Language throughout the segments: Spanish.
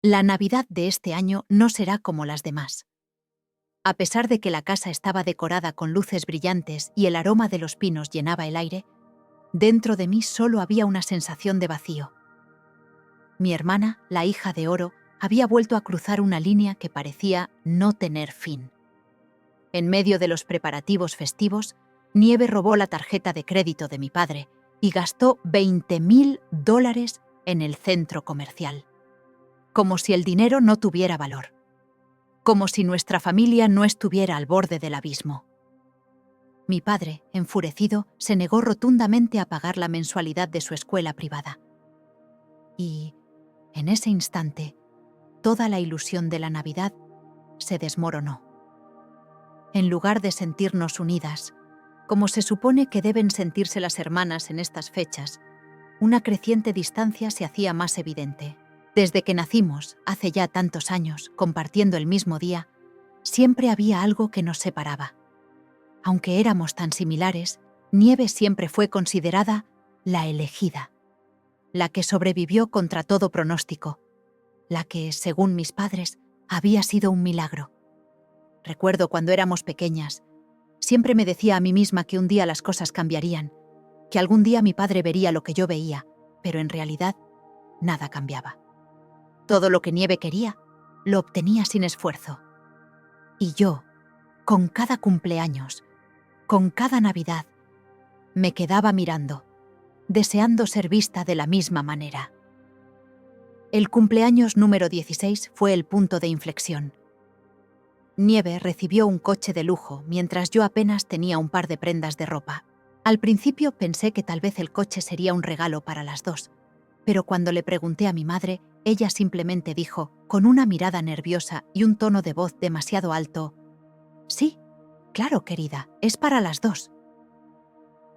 La Navidad de este año no será como las demás. A pesar de que la casa estaba decorada con luces brillantes y el aroma de los pinos llenaba el aire, dentro de mí solo había una sensación de vacío. Mi hermana, la hija de oro, había vuelto a cruzar una línea que parecía no tener fin. En medio de los preparativos festivos, Nieve robó la tarjeta de crédito de mi padre y gastó $20,000 en el centro comercial. Como si el dinero no tuviera valor. Como si nuestra familia no estuviera al borde del abismo. Mi padre, enfurecido, se negó rotundamente a pagar la mensualidad de su escuela privada. Y, en ese instante, toda la ilusión de la Navidad se desmoronó. En lugar de sentirnos unidas, como se supone que deben sentirse las hermanas en estas fechas, una creciente distancia se hacía más evidente. Desde que nacimos, hace ya tantos años, compartiendo el mismo día, siempre había algo que nos separaba. Aunque éramos tan similares, Nieve siempre fue considerada la elegida, la que sobrevivió contra todo pronóstico, la que, según mis padres, había sido un milagro. Recuerdo cuando éramos pequeñas, siempre me decía a mí misma que un día las cosas cambiarían, que algún día mi padre vería lo que yo veía, pero en realidad nada cambiaba. Todo lo que Nieve quería, lo obtenía sin esfuerzo. Y yo, con cada cumpleaños, con cada Navidad, me quedaba mirando, deseando ser vista de la misma manera. El cumpleaños número 16 fue el punto de inflexión. Nieve recibió un coche de lujo mientras yo apenas tenía un par de prendas de ropa. Al principio pensé que tal vez el coche sería un regalo para las dos, pero cuando le pregunté a mi madre, ella simplemente dijo, con una mirada nerviosa y un tono de voz demasiado alto, «Sí, claro, querida, es para las dos».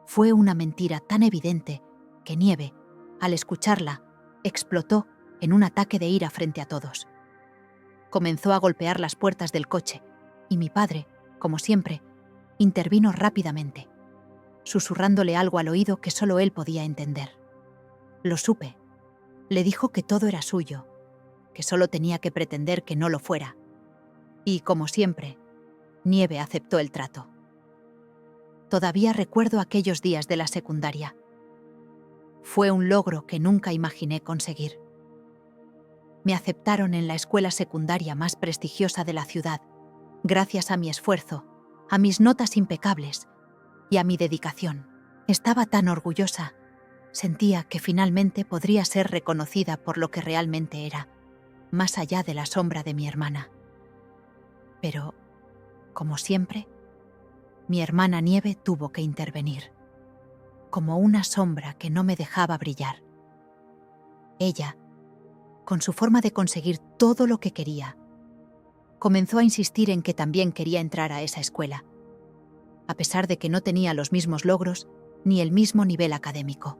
Fue una mentira tan evidente que Nieve, al escucharla, explotó en un ataque de ira frente a todos. Comenzó a golpear las puertas del coche y mi padre, como siempre, intervino rápidamente, susurrándole algo al oído que solo él podía entender. Lo supe. Le dijo que todo era suyo, que solo tenía que pretender que no lo fuera. Y, como siempre, Nieve aceptó el trato. Todavía recuerdo aquellos días de la secundaria. Fue un logro que nunca imaginé conseguir. Me aceptaron en la escuela secundaria más prestigiosa de la ciudad, gracias a mi esfuerzo, a mis notas impecables y a mi dedicación. Estaba tan orgullosa. Sentía que finalmente podría ser reconocida por lo que realmente era, más allá de la sombra de mi hermana. Pero, como siempre, mi hermana Nieve tuvo que intervenir, como una sombra que no me dejaba brillar. Ella, con su forma de conseguir todo lo que quería, comenzó a insistir en que también quería entrar a esa escuela, a pesar de que no tenía los mismos logros ni el mismo nivel académico.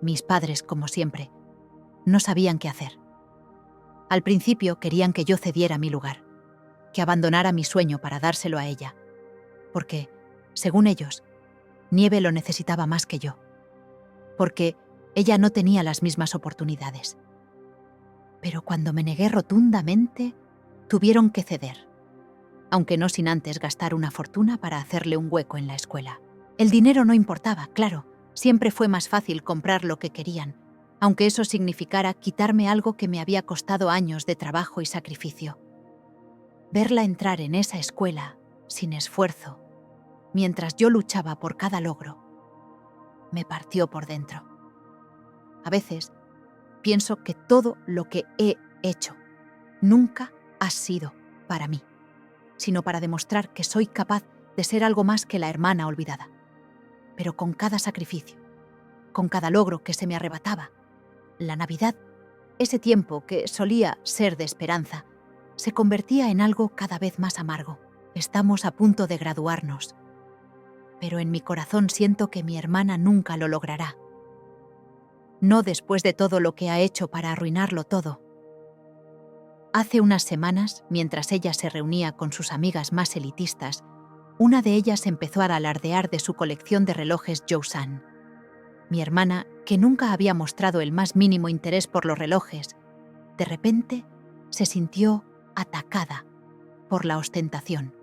Mis padres, como siempre, no sabían qué hacer. Al principio querían que yo cediera mi lugar, que abandonara mi sueño para dárselo a ella, porque, según ellos, Nieve lo necesitaba más que yo, porque ella no tenía las mismas oportunidades. Pero cuando me negué rotundamente, tuvieron que ceder, aunque no sin antes gastar una fortuna para hacerle un hueco en la escuela. El dinero no importaba, claro, siempre fue más fácil comprar lo que querían, aunque eso significara quitarme algo que me había costado años de trabajo y sacrificio. Verla entrar en esa escuela, sin esfuerzo, mientras yo luchaba por cada logro, me partió por dentro. A veces, pienso que todo lo que he hecho nunca ha sido para mí, sino para demostrar que soy capaz de ser algo más que la hermana olvidada. Pero con cada sacrificio, con cada logro que se me arrebataba, la Navidad, ese tiempo que solía ser de esperanza, se convertía en algo cada vez más amargo. Estamos a punto de graduarnos, pero en mi corazón siento que mi hermana nunca lo logrará. No después de todo lo que ha hecho para arruinarlo todo. Hace unas semanas, mientras ella se reunía con sus amigas más elitistas, una de ellas empezó a alardear de su colección de relojes Jousan. Mi hermana, que nunca había mostrado el más mínimo interés por los relojes, de repente, se sintió atacada por la ostentación.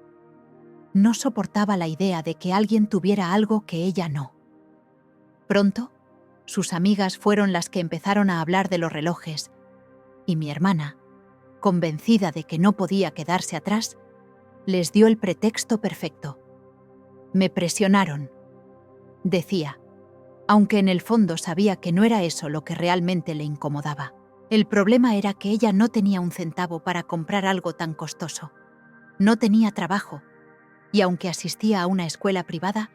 No soportaba la idea de que alguien tuviera algo que ella no. Pronto, sus amigas fueron las que empezaron a hablar de los relojes, y mi hermana, convencida de que no podía quedarse atrás, les dio el pretexto perfecto. Me presionaron, decía, aunque en el fondo sabía que no era eso lo que realmente le incomodaba. El problema era que ella no tenía un centavo para comprar algo tan costoso. No tenía trabajo, y aunque asistía a una escuela privada,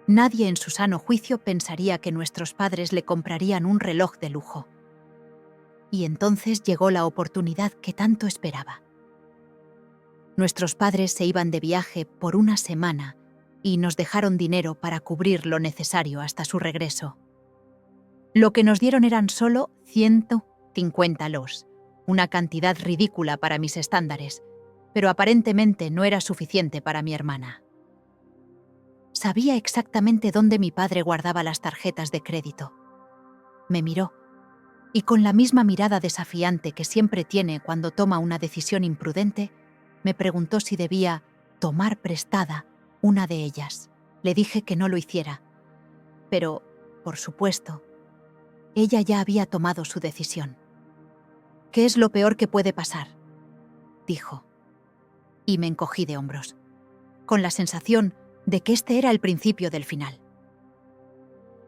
nadie en su sano juicio pensaría que nuestros padres le comprarían un reloj de lujo. Y entonces llegó la oportunidad que tanto esperaba. Nuestros padres se iban de viaje por una semana y nos dejaron dinero para cubrir lo necesario hasta su regreso. Lo que nos dieron eran solo 150 los, una cantidad ridícula para mis estándares, pero aparentemente no era suficiente para mi hermana. Sabía exactamente dónde mi padre guardaba las tarjetas de crédito. Me miró, y con la misma mirada desafiante que siempre tiene cuando toma una decisión imprudente, me preguntó si debía tomar prestada una de ellas. Le dije que no lo hiciera. Pero, por supuesto, ella ya había tomado su decisión. «¿Qué es lo peor que puede pasar?», dijo. Y me encogí de hombros, con la sensación de que este era el principio del final.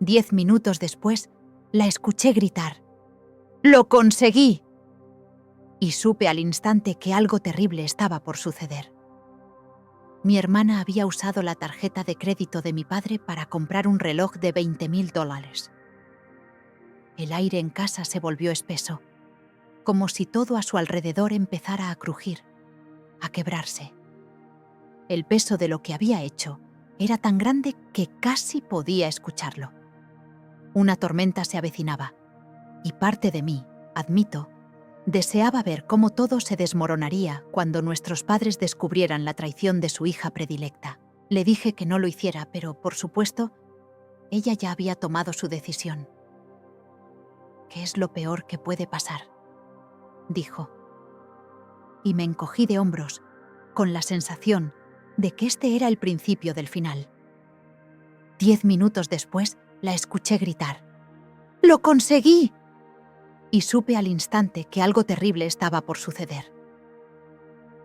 10 minutos después, la escuché gritar: «¡Lo conseguí!», y supe al instante que algo terrible estaba por suceder. Mi hermana había usado la tarjeta de crédito de mi padre para comprar un reloj de $20,000. El aire en casa se volvió espeso, como si todo a su alrededor empezara a crujir, a quebrarse. El peso de lo que había hecho era tan grande que casi podía escucharlo. Una tormenta se avecinaba, y parte de mí, admito, deseaba ver cómo todo se desmoronaría cuando nuestros padres descubrieran la traición de su hija predilecta. Le dije que no lo hiciera, pero, por supuesto, ella ya había tomado su decisión. «¿Qué es lo peor que puede pasar?», dijo. Y me encogí de hombros, con la sensación de que este era el principio del final. 10 minutos después, la escuché gritar: «¡Lo conseguí!», y supe al instante que algo terrible estaba por suceder.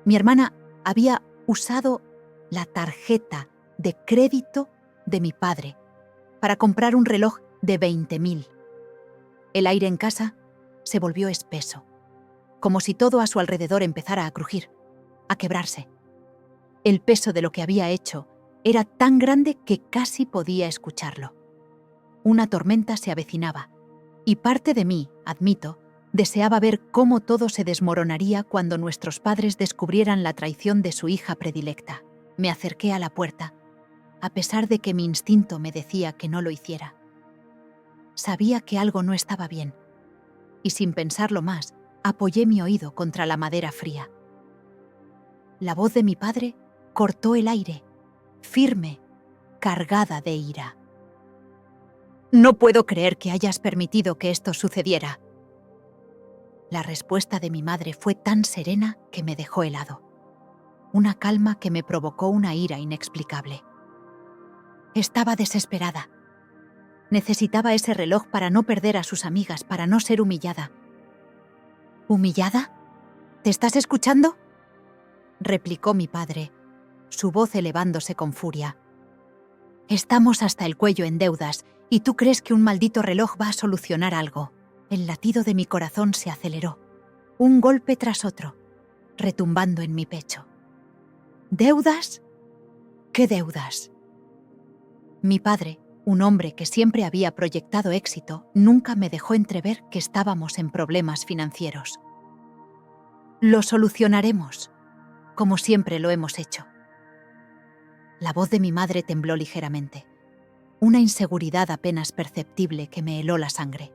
Mi hermana había usado la tarjeta de crédito de mi padre para comprar un reloj de 20,000. El aire en casa se volvió espeso, como si todo a su alrededor empezara a crujir, a quebrarse. El peso de lo que había hecho era tan grande que casi podía escucharlo. Una tormenta se avecinaba, y parte de mí, admito, deseaba ver cómo todo se desmoronaría cuando nuestros padres descubrieran la traición de su hija predilecta. Me acerqué a la puerta, a pesar de que mi instinto me decía que no lo hiciera. Sabía que algo no estaba bien, y sin pensarlo más, apoyé mi oído contra la madera fría. La voz de mi padre cortó el aire, firme, cargada de ira. «No puedo creer que hayas permitido que esto sucediera». La respuesta de mi madre fue tan serena que me dejó helado. Una calma que me provocó una ira inexplicable. Estaba desesperada. Necesitaba ese reloj para no perder a sus amigas, para no ser humillada. ¿Humillada? ¿Te estás escuchando?, replicó mi padre, su voz elevándose con furia. «Estamos hasta el cuello en deudas, y tú crees que un maldito reloj va a solucionar algo». El latido de mi corazón se aceleró, un golpe tras otro, retumbando en mi pecho. ¿Deudas? ¿Qué deudas? Mi padre, un hombre que siempre había proyectado éxito, nunca me dejó entrever que estábamos en problemas financieros. «Lo solucionaremos, como siempre lo hemos hecho». La voz de mi madre tembló ligeramente, una inseguridad apenas perceptible que me heló la sangre.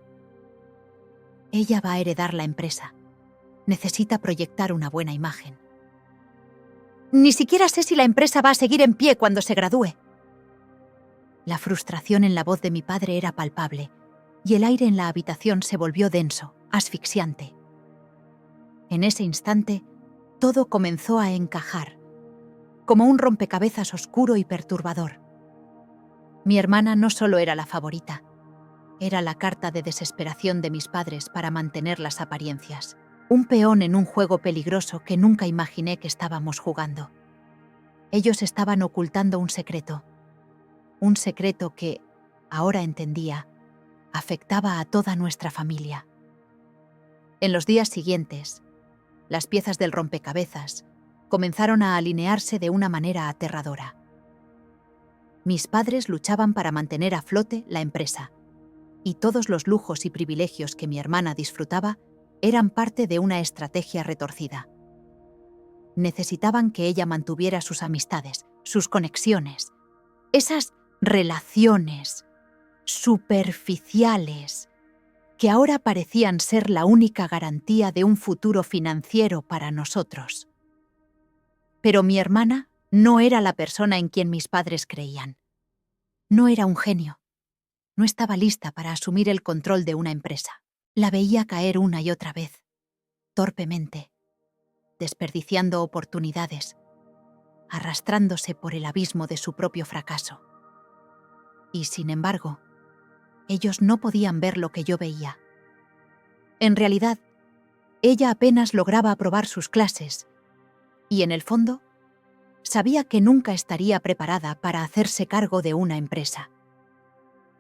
Ella va a heredar la empresa. Necesita proyectar una buena imagen. «Ni siquiera sé si la empresa va a seguir en pie cuando se gradúe». La frustración en la voz de mi padre era palpable, y el aire en la habitación se volvió denso, asfixiante. En ese instante, todo comenzó a encajar, como un rompecabezas oscuro y perturbador. Mi hermana no solo era la favorita, era la carta de desesperación de mis padres para mantener las apariencias. Un peón en un juego peligroso que nunca imaginé que estábamos jugando. Ellos estaban ocultando un secreto que, ahora entendía, afectaba a toda nuestra familia. En los días siguientes, las piezas del rompecabezas comenzaron a alinearse de una manera aterradora. Mis padres luchaban para mantener a flote la empresa, y todos los lujos y privilegios que mi hermana disfrutaba eran parte de una estrategia retorcida. Necesitaban que ella mantuviera sus amistades, sus conexiones, esas relaciones superficiales que ahora parecían ser la única garantía de un futuro financiero para nosotros. Pero mi hermana no era la persona en quien mis padres creían. No era un genio. No estaba lista para asumir el control de una empresa. La veía caer una y otra vez, torpemente, desperdiciando oportunidades, arrastrándose por el abismo de su propio fracaso. Y, sin embargo, ellos no podían ver lo que yo veía. En realidad, ella apenas lograba aprobar sus clases y, en el fondo, sabía que nunca estaría preparada para hacerse cargo de una empresa.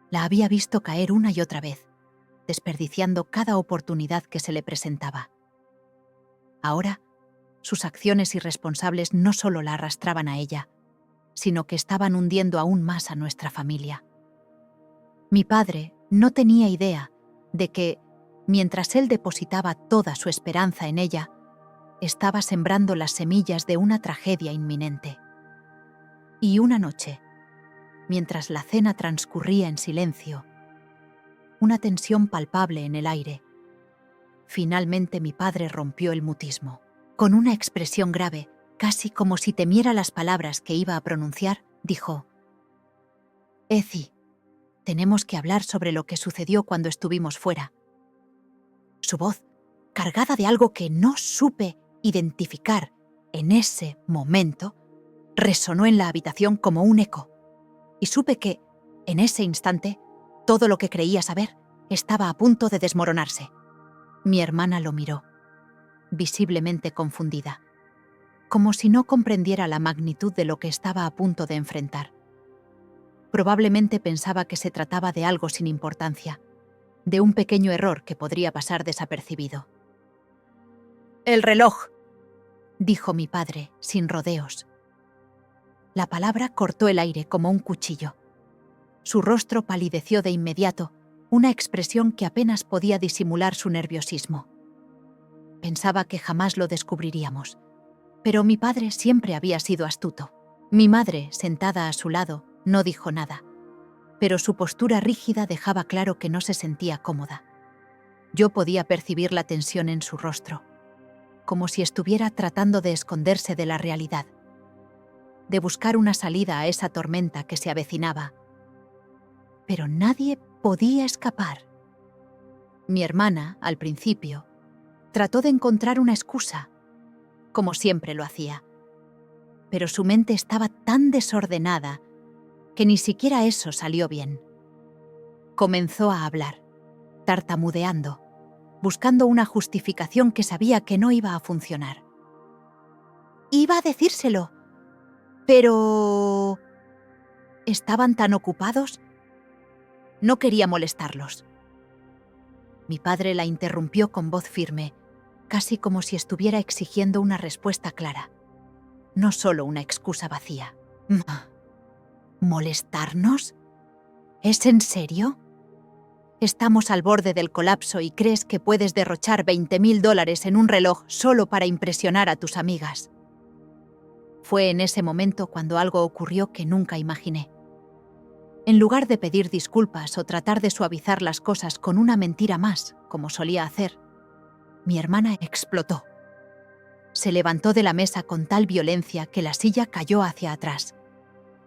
La había visto caer una y otra vez, desperdiciando cada oportunidad que se le presentaba. Ahora, sus acciones irresponsables no solo la arrastraban a ella, sino que estaban hundiendo aún más a nuestra familia. Mi padre no tenía idea de que, mientras él depositaba toda su esperanza en ella, estaba sembrando las semillas de una tragedia inminente. Y una noche, mientras la cena transcurría en silencio, una tensión palpable en el aire, finalmente mi padre rompió el mutismo. Con una expresión grave, casi como si temiera las palabras que iba a pronunciar, dijo: «Ethie, tenemos que hablar sobre lo que sucedió cuando estuvimos fuera». Su voz, cargada de algo que no supe identificar en ese momento, resonó en la habitación como un eco, y supe que, en ese instante, todo lo que creía saber estaba a punto de desmoronarse. Mi hermana lo miró, visiblemente confundida, como si no comprendiera la magnitud de lo que estaba a punto de enfrentar. Probablemente pensaba que se trataba de algo sin importancia, de un pequeño error que podría pasar desapercibido. «El reloj», dijo mi padre, sin rodeos. La palabra cortó el aire como un cuchillo. Su rostro palideció de inmediato, una expresión que apenas podía disimular su nerviosismo. Pensaba que jamás lo descubriríamos, pero mi padre siempre había sido astuto. Mi madre, sentada a su lado, no dijo nada, pero su postura rígida dejaba claro que no se sentía cómoda. Yo podía percibir la tensión en su rostro, como si estuviera tratando de esconderse de la realidad, de buscar una salida a esa tormenta que se avecinaba. Pero nadie podía escapar. Mi hermana, al principio, trató de encontrar una excusa, como siempre lo hacía, pero su mente estaba tan desordenada que ni siquiera eso salió bien. Comenzó a hablar, tartamudeando, buscando una justificación que sabía que no iba a funcionar. «Iba a decírselo, pero... ¿estaban tan ocupados? No quería molestarlos». Mi padre la interrumpió con voz firme, casi como si estuviera exigiendo una respuesta clara, no solo una excusa vacía. ¿Molestarnos? ¿Es en serio? Estamos al borde del colapso y crees que puedes derrochar $20,000 en un reloj solo para impresionar a tus amigas. Fue en ese momento cuando algo ocurrió que nunca imaginé. En lugar de pedir disculpas o tratar de suavizar las cosas con una mentira más, como solía hacer, mi hermana explotó. Se levantó de la mesa con tal violencia que la silla cayó hacia atrás.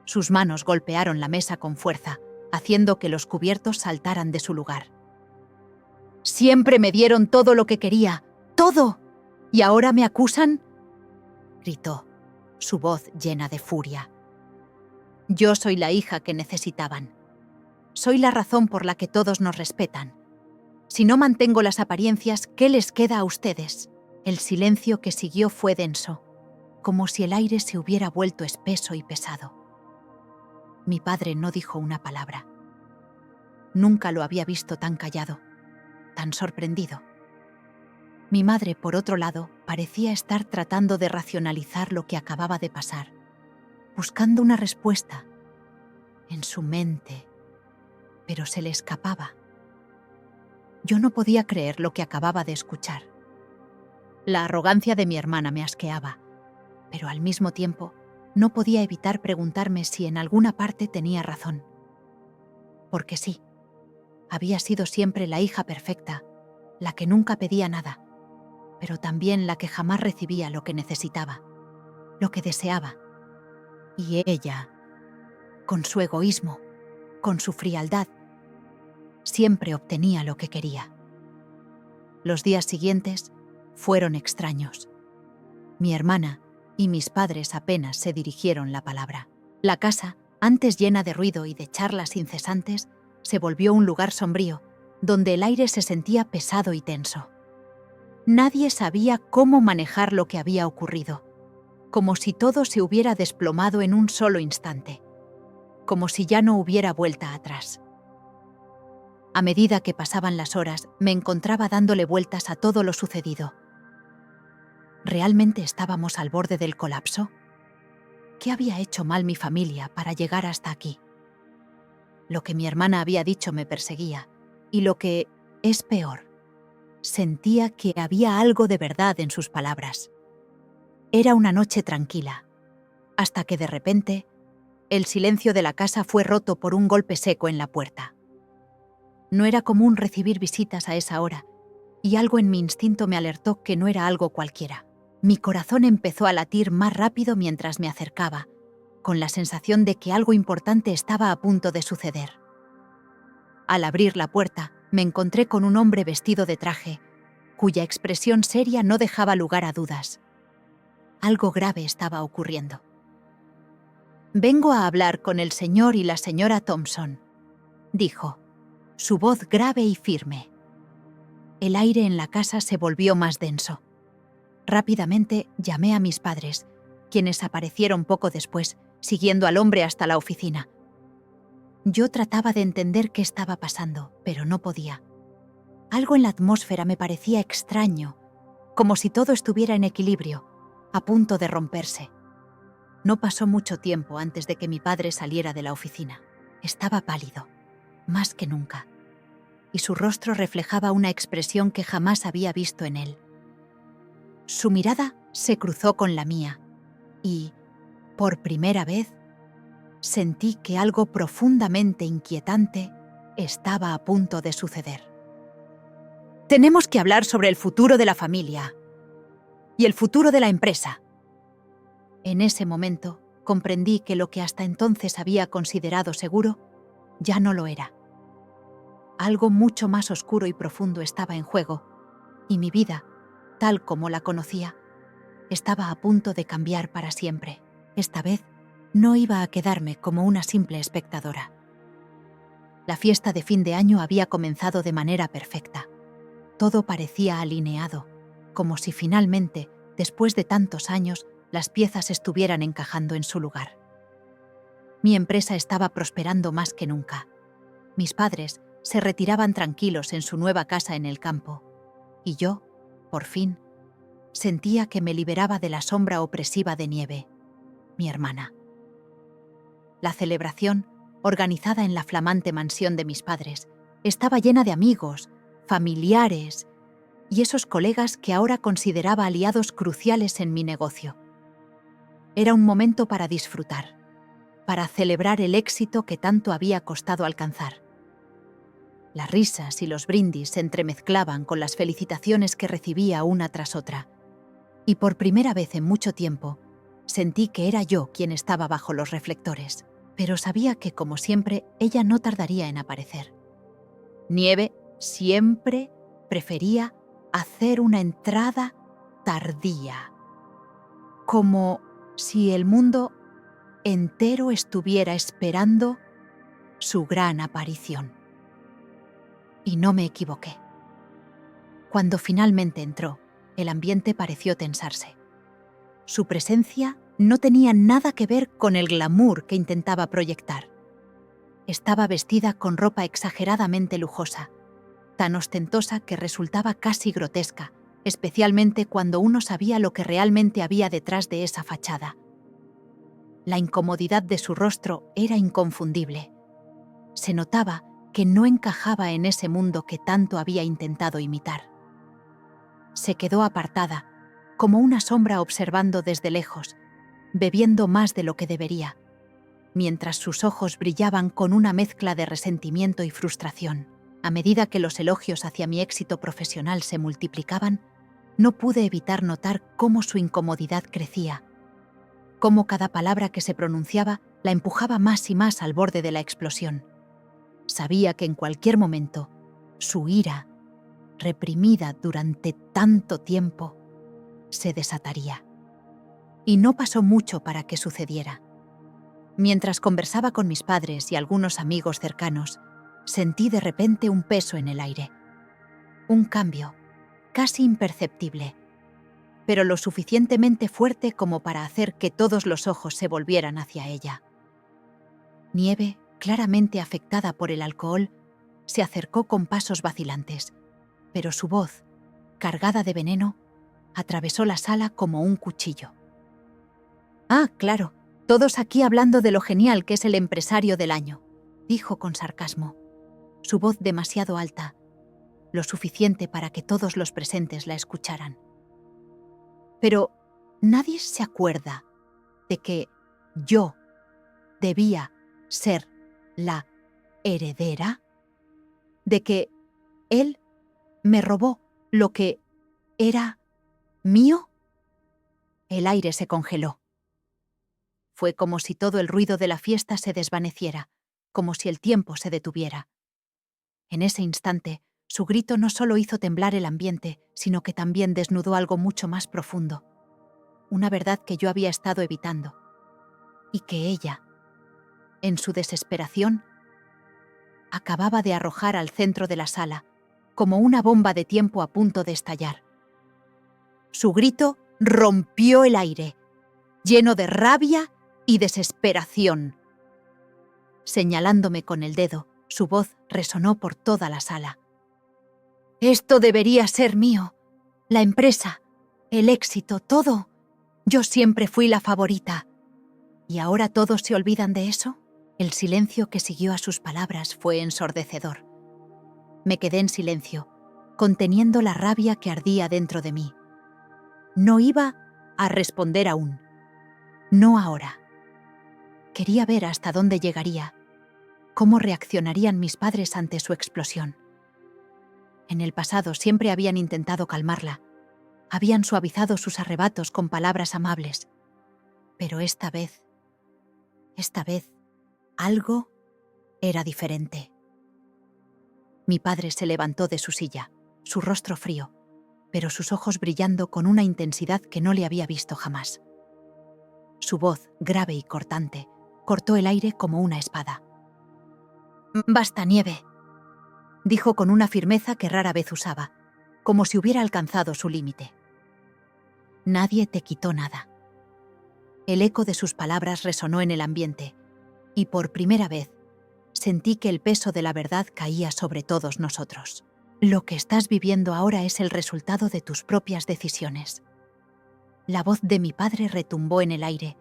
Sus manos golpearon la mesa con fuerza, haciendo que los cubiertos saltaran de su lugar. «Siempre me dieron todo lo que quería, todo, ¿Y ahora me acusan?, gritó, su voz llena de furia. Yo soy la hija que necesitaban. Soy la razón por la que todos nos respetan. Si no mantengo las apariencias, ¿qué les queda a ustedes? El silencio que siguió fue denso, como si el aire se hubiera vuelto espeso y pesado. Mi padre no dijo una palabra. Nunca lo había visto tan callado, tan sorprendido. Mi madre, por otro lado, parecía estar tratando de racionalizar lo que acababa de pasar, buscando una respuesta en su mente, pero se le escapaba. Yo no podía creer lo que acababa de escuchar. La arrogancia de mi hermana me asqueaba, pero al mismo tiempo no podía evitar preguntarme si en alguna parte tenía razón. Porque sí, había sido siempre la hija perfecta, la que nunca pedía nada, pero también la que jamás recibía lo que necesitaba, lo que deseaba. Y ella, con su egoísmo, con su frialdad, siempre obtenía lo que quería. Los días siguientes fueron extraños. Mi hermana y mis padres apenas se dirigieron la palabra. La casa, antes llena de ruido y de charlas incesantes, se volvió un lugar sombrío, donde el aire se sentía pesado y tenso. Nadie sabía cómo manejar lo que había ocurrido, como si todo se hubiera desplomado en un solo instante, como si ya no hubiera vuelta atrás. A medida que pasaban las horas, me encontraba dándole vueltas a todo lo sucedido. ¿Realmente estábamos al borde del colapso? ¿Qué había hecho mal mi familia para llegar hasta aquí? Lo que mi hermana había dicho me perseguía, y lo que es peor, sentía que había algo de verdad en sus palabras. Era una noche tranquila, hasta que de repente, el silencio de la casa fue roto por un golpe seco en la puerta. No era común recibir visitas a esa hora, y algo en mi instinto me alertó que no era algo cualquiera. Mi corazón empezó a latir más rápido mientras me acercaba, con la sensación de que algo importante estaba a punto de suceder. Al abrir la puerta, me encontré con un hombre vestido de traje, cuya expresión seria no dejaba lugar a dudas. Algo grave estaba ocurriendo. «Vengo a hablar con el señor y la señora Thompson», dijo, su voz grave y firme. El aire en la casa se volvió más denso. Rápidamente llamé a mis padres, quienes aparecieron poco después, siguiendo al hombre hasta la oficina. Yo trataba de entender qué estaba pasando, pero no podía. Algo en la atmósfera me parecía extraño, como si todo estuviera en equilibrio, a punto de romperse. No pasó mucho tiempo antes de que mi padre saliera de la oficina. Estaba pálido, más que nunca, y su rostro reflejaba una expresión que jamás había visto en él. Su mirada se cruzó con la mía y, por primera vez, sentí que algo profundamente inquietante estaba a punto de suceder. «Tenemos que hablar sobre el futuro de la familia y el futuro de la empresa». En ese momento comprendí que lo que hasta entonces había considerado seguro ya no lo era. Algo mucho más oscuro y profundo estaba en juego, y mi vida, tal como la conocía, estaba a punto de cambiar para siempre. Esta vez no iba a quedarme como una simple espectadora. La fiesta de fin de año había comenzado de manera perfecta. Todo parecía alineado, como si finalmente, después de tantos años, las piezas estuvieran encajando en su lugar. Mi empresa estaba prosperando más que nunca. Mis padres se retiraban tranquilos en su nueva casa en el campo, y yo, por fin, sentía que me liberaba de la sombra opresiva de Nieve, mi hermana. La celebración, organizada en la flamante mansión de mis padres, estaba llena de amigos, familiares y esos colegas que ahora consideraba aliados cruciales en mi negocio. Era un momento para disfrutar, para celebrar el éxito que tanto había costado alcanzar. Las risas y los brindis se entremezclaban con las felicitaciones que recibía una tras otra, y por primera vez en mucho tiempo sentí que era yo quien estaba bajo los reflectores, pero sabía que, como siempre, ella no tardaría en aparecer. Nieve siempre prefería hacer una entrada tardía, como si el mundo entero estuviera esperando su gran aparición. Y no me equivoqué. Cuando finalmente entró, el ambiente pareció tensarse. Su presencia no tenía nada que ver con el glamour que intentaba proyectar. Estaba vestida con ropa exageradamente lujosa, tan ostentosa que resultaba casi grotesca, especialmente cuando uno sabía lo que realmente había detrás de esa fachada. La incomodidad de su rostro era inconfundible. Se notaba que no encajaba en ese mundo que tanto había intentado imitar. Se quedó apartada, como una sombra observando desde lejos, bebiendo más de lo que debería, mientras sus ojos brillaban con una mezcla de resentimiento y frustración. A medida que los elogios hacia mi éxito profesional se multiplicaban, no pude evitar notar cómo su incomodidad crecía, cómo cada palabra que se pronunciaba la empujaba más y más al borde de la explosión. Sabía que en cualquier momento, su ira, reprimida durante tanto tiempo, se desataría. Y no pasó mucho para que sucediera. Mientras conversaba con mis padres y algunos amigos cercanos, sentí de repente un peso en el aire. Un cambio, casi imperceptible, pero lo suficientemente fuerte como para hacer que todos los ojos se volvieran hacia ella. Nieve, claramente afectada por el alcohol, se acercó con pasos vacilantes, pero su voz, cargada de veneno, atravesó la sala como un cuchillo. «Ah, claro, todos aquí hablando de lo genial que es el empresario del año», dijo con sarcasmo, su voz demasiado alta, lo suficiente para que todos los presentes la escucharan. Pero nadie se acuerda de que yo debía ser la heredera, de que él me robó lo que era mío. El aire se congeló. Fue como si todo el ruido de la fiesta se desvaneciera, como si el tiempo se detuviera. En ese instante, su grito no solo hizo temblar el ambiente, sino que también desnudó algo mucho más profundo, una verdad que yo había estado evitando, y que ella, en su desesperación, acababa de arrojar al centro de la sala, como una bomba de tiempo a punto de estallar. Su grito rompió el aire, lleno de rabia y desesperación. Señalándome con el dedo, su voz resonó por toda la sala. «Esto debería ser mío. La empresa, el éxito, todo. Yo siempre fui la favorita. ¿Y ahora todos se olvidan de eso?» El silencio que siguió a sus palabras fue ensordecedor. Me quedé en silencio, conteniendo la rabia que ardía dentro de mí. No iba a responder aún. No ahora. Quería ver hasta dónde llegaría, cómo reaccionarían mis padres ante su explosión. En el pasado siempre habían intentado calmarla, habían suavizado sus arrebatos con palabras amables. Pero esta vez, algo era diferente. Mi padre se levantó de su silla, su rostro frío, pero sus ojos brillando con una intensidad que no le había visto jamás. Su voz, grave y cortante, cortó el aire como una espada. «Basta, Nieve», dijo con una firmeza que rara vez usaba, como si hubiera alcanzado su límite. «Nadie te quitó nada». El eco de sus palabras resonó en el ambiente, y por primera vez sentí que el peso de la verdad caía sobre todos nosotros. Lo que estás viviendo ahora es el resultado de tus propias decisiones. La voz de mi padre retumbó en el aire,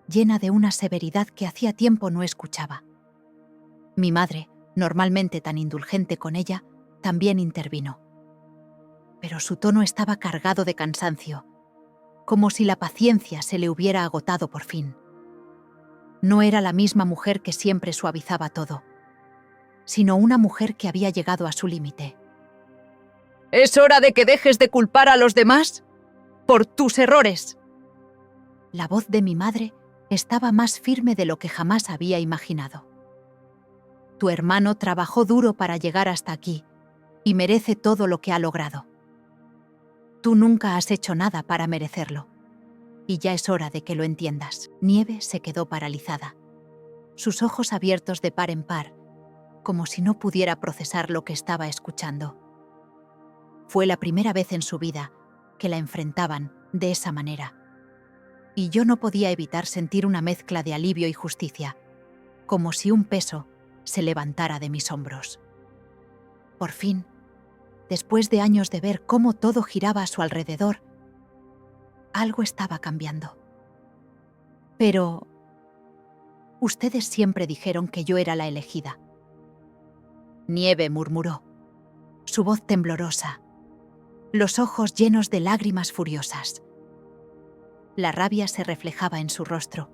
llena de una severidad que hacía tiempo no escuchaba. Mi madre, normalmente tan indulgente con ella, también intervino. Pero su tono estaba cargado de cansancio, como si la paciencia se le hubiera agotado por fin. No era la misma mujer que siempre suavizaba todo, sino una mujer que había llegado a su límite. «¿Es hora de que dejes de culpar a los demás por tus errores?» La voz de mi madre estaba más firme de lo que jamás había imaginado. «Tu hermano trabajó duro para llegar hasta aquí y merece todo lo que ha logrado. tú nunca has hecho nada para merecerlo. Y ya es hora de que lo entiendas. Nieve se quedó paralizada, sus ojos abiertos de par en par, como si no pudiera procesar lo que estaba escuchando. Fue la primera vez en su vida que la enfrentaban de esa manera. Y yo no podía evitar sentir una mezcla de alivio y justicia, como si un peso se levantara de mis hombros. Por fin, después de años de ver cómo todo giraba a su alrededor, algo estaba cambiando. Pero ustedes siempre dijeron que yo era la elegida. Nieve murmuró, su voz temblorosa, los ojos llenos de lágrimas furiosas. La rabia se reflejaba en su rostro,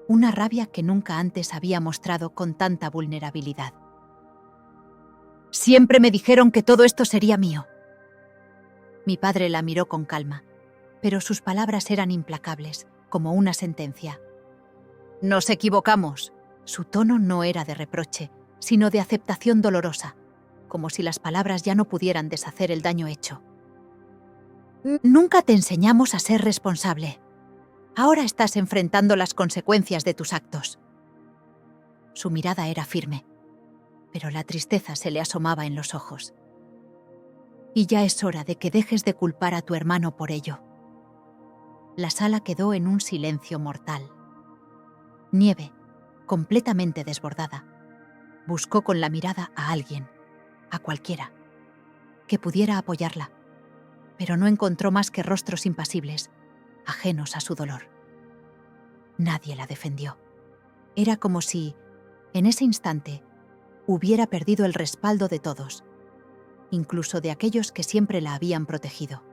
una rabia que nunca antes había mostrado con tanta vulnerabilidad. Siempre me dijeron que todo esto sería mío. Mi padre la miró con calma, pero sus palabras eran implacables, como una sentencia. Nos equivocamos. Su tono no era de reproche, sino de aceptación dolorosa, como si las palabras ya no pudieran deshacer el daño hecho. Nunca te enseñamos a ser responsable. Ahora estás enfrentando las consecuencias de tus actos. Su mirada era firme, pero la tristeza se le asomaba en los ojos. Y ya es hora de que dejes de culpar a tu hermano por ello. La sala quedó en un silencio mortal. Nieve, completamente desbordada, buscó con la mirada a alguien, a cualquiera, que pudiera apoyarla, pero no encontró más que rostros impasibles, ajenos a su dolor. Nadie la defendió. Era como si, en ese instante, hubiera perdido el respaldo de todos, incluso de aquellos que siempre la habían protegido.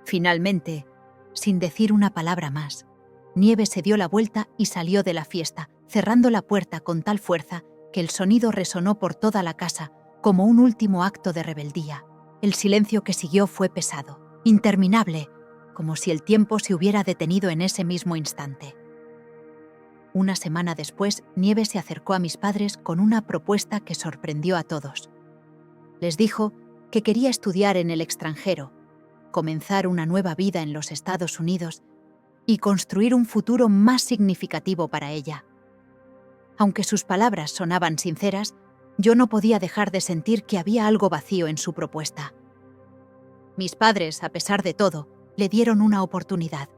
Finalmente, sin decir una palabra más, Nieve se dio la vuelta y salió de la fiesta, cerrando la puerta con tal fuerza que el sonido resonó por toda la casa como un último acto de rebeldía. El silencio que siguió fue pesado, interminable, como si el tiempo se hubiera detenido en ese mismo instante. Una semana después, Nieve se acercó a mis padres con una propuesta que sorprendió a todos. Les dijo que quería estudiar en el extranjero, comenzar una nueva vida en los Estados Unidos y construir un futuro más significativo para ella. Aunque sus palabras sonaban sinceras, yo no podía dejar de sentir que había algo vacío en su propuesta. Mis padres, a pesar de todo, le dieron una oportunidad.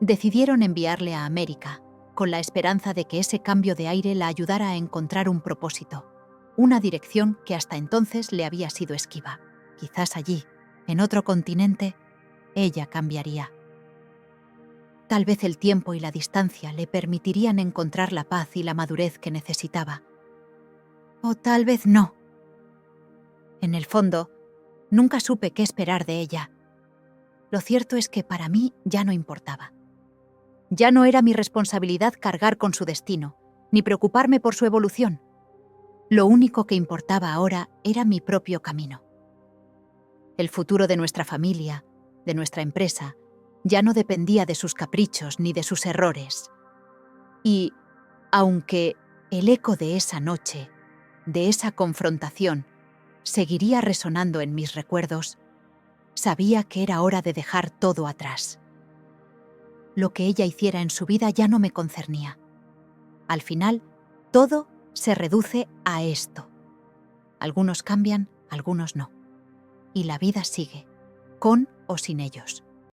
Decidieron enviarle a América, con la esperanza de que ese cambio de aire la ayudara a encontrar un propósito, una dirección que hasta entonces le había sido esquiva. Quizás allí, en otro continente, ella cambiaría. Tal vez el tiempo y la distancia le permitirían encontrar la paz y la madurez que necesitaba. O tal vez no. En el fondo, nunca supe qué esperar de ella. Lo cierto es que para mí ya no importaba. Ya no era mi responsabilidad cargar con su destino, ni preocuparme por su evolución. Lo único que importaba ahora era mi propio camino. El futuro de nuestra familia, de nuestra empresa, ya no dependía de sus caprichos ni de sus errores. Y, aunque el eco de esa noche, de esa confrontación, seguiría resonando en mis recuerdos, sabía que era hora de dejar todo atrás. Lo que ella hiciera en su vida ya no me concernía. Al final, todo se reduce a esto. Algunos cambian, algunos no. Y la vida sigue, con o sin ellos.